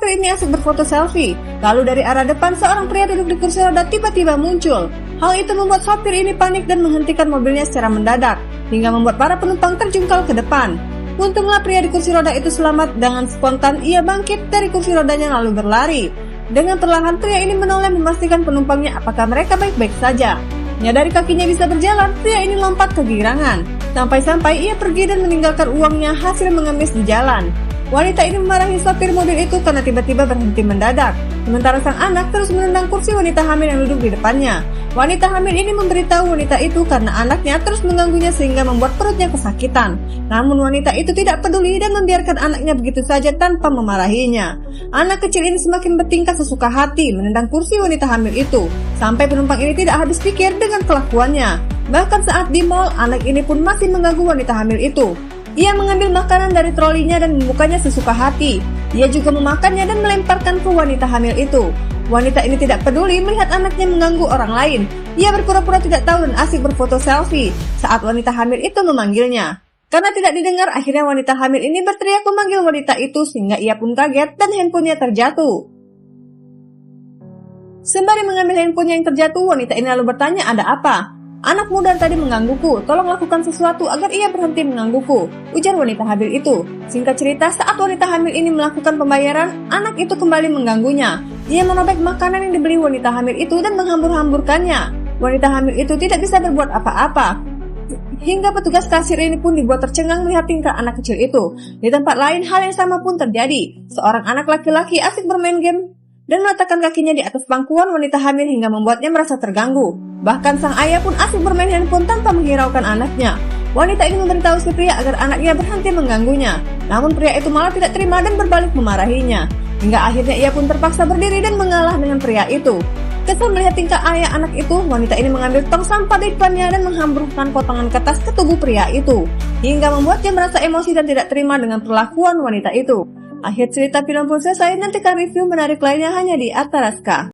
sopir ini asik berfoto selfie. Lalu dari arah depan seorang pria duduk di kursi roda tiba-tiba muncul. Hal itu membuat sopir ini panik dan menghentikan mobilnya secara mendadak, hingga membuat para penumpang terjungkal ke depan. Untunglah pria di kursi roda itu selamat. Dengan spontan ia bangkit dari kursi rodanya lalu berlari. Dengan perlahan pria ini menoleh memastikan penumpangnya apakah mereka baik-baik saja. Menyadari kakinya bisa berjalan, pria ini lompat kegirangan. Sampai-sampai ia pergi dan meninggalkan uangnya hasil mengemis di jalan. Wanita ini memarahi sopir mobil itu karena tiba-tiba berhenti mendadak. Sementara sang anak terus menendang kursi wanita hamil yang duduk di depannya. Wanita hamil ini memberitahu wanita itu karena anaknya terus mengganggunya sehingga membuat perutnya kesakitan. Namun wanita itu tidak peduli dan membiarkan anaknya begitu saja tanpa memarahinya. Anak kecil ini semakin bertingkah sesuka hati menendang kursi wanita hamil itu. Sampai penumpang ini tidak habis pikir dengan kelakuannya. Bahkan saat di mal, anak ini pun masih mengganggu wanita hamil itu. Ia mengambil makanan dari trolinya dan membukanya sesuka hati. Ia juga memakannya dan melemparkan ke wanita hamil itu. Wanita ini tidak peduli melihat anaknya mengganggu orang lain. Ia berpura-pura tidak tahu dan asik berfoto selfie saat wanita hamil itu memanggilnya. Karena tidak didengar, akhirnya wanita hamil ini berteriak memanggil wanita itu sehingga ia pun kaget dan handphonenya terjatuh. Sembari mengambil handphonenya yang terjatuh, wanita ini lalu bertanya, "Ada apa?" "Anak muda tadi menggangguku, tolong lakukan sesuatu agar ia berhenti menggangguku," ujar wanita hamil itu. Singkat cerita, saat wanita hamil ini melakukan pembayaran, anak itu kembali mengganggunya. Ia menobek makanan yang dibeli wanita hamil itu dan menghambur-hamburkannya. Wanita hamil itu tidak bisa berbuat apa-apa. Hingga petugas kasir ini pun dibuat tercengang melihat tingkah anak kecil itu. Di tempat lain, hal yang sama pun terjadi. Seorang anak laki-laki asik bermain game dan meletakkan kakinya di atas pangkuan wanita hamil hingga membuatnya merasa terganggu. Bahkan sang ayah pun asik bermain handphone tanpa menghiraukan anaknya. Wanita ini memberitahu si pria agar anaknya berhenti mengganggunya. Namun pria itu malah tidak terima dan berbalik memarahinya. Hingga akhirnya ia pun terpaksa berdiri dan mengalah dengan pria itu. Kesal melihat tingkah ayah anak itu, wanita ini mengambil tong sampah di depannya dan menghamburkan potongan kertas ke tubuh pria itu. Hingga membuatnya merasa emosi dan tidak terima dengan perlakuan wanita itu. Akhir cerita film pun selesai, nantikan review menarik lainnya hanya di Ataraska.